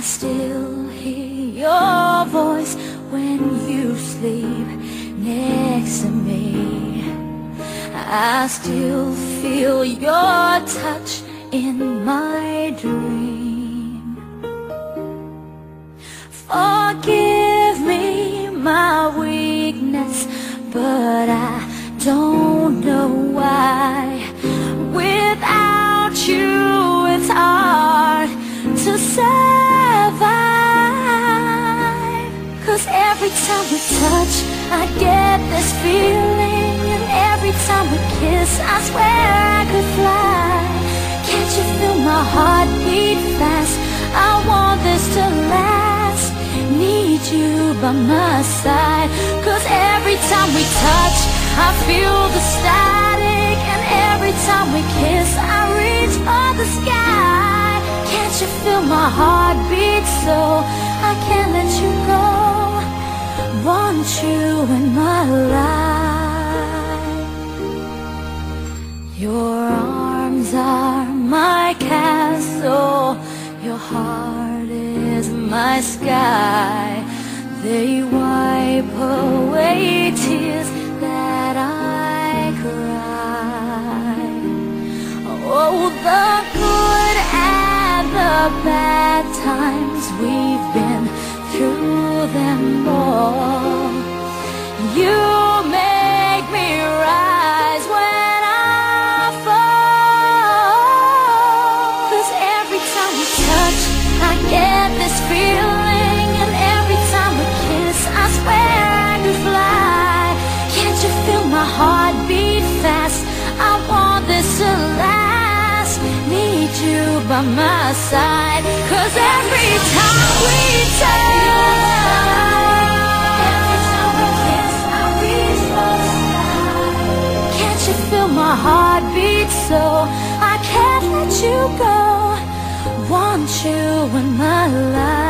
still hear your voice when you sleep next to me. I still feel your touch in my dream. Forgive me my weakness, but I don't know why. Without you it's hard to survive. 'Cause every time we touch, I get this feeling, and every time we kiss, I swear I could fly. Can't you feel my heart beat fast? I want this to last. Need you by my side. 'Cause every time we touch, I feel the static, and every time we kiss, I reach for the sky. Can't you feel my heart beat so I can't let you go? Want you in my life. Your arms are my castle, your heart is my sky. They wipe away tears that I cry. Oh, the good and the bad times, we've been through them all. You make me rise when I fall. 'Cause every time we touch, I get this feeling, and every time we kiss, I swear I could fly. Can't you feel my heart beat fast? I want this to last. Need you by my side. 'Cause every time we touch, every time we kiss, I reach for the sky. Can't you feel my heart beat so I can't let you go? Want you in my life.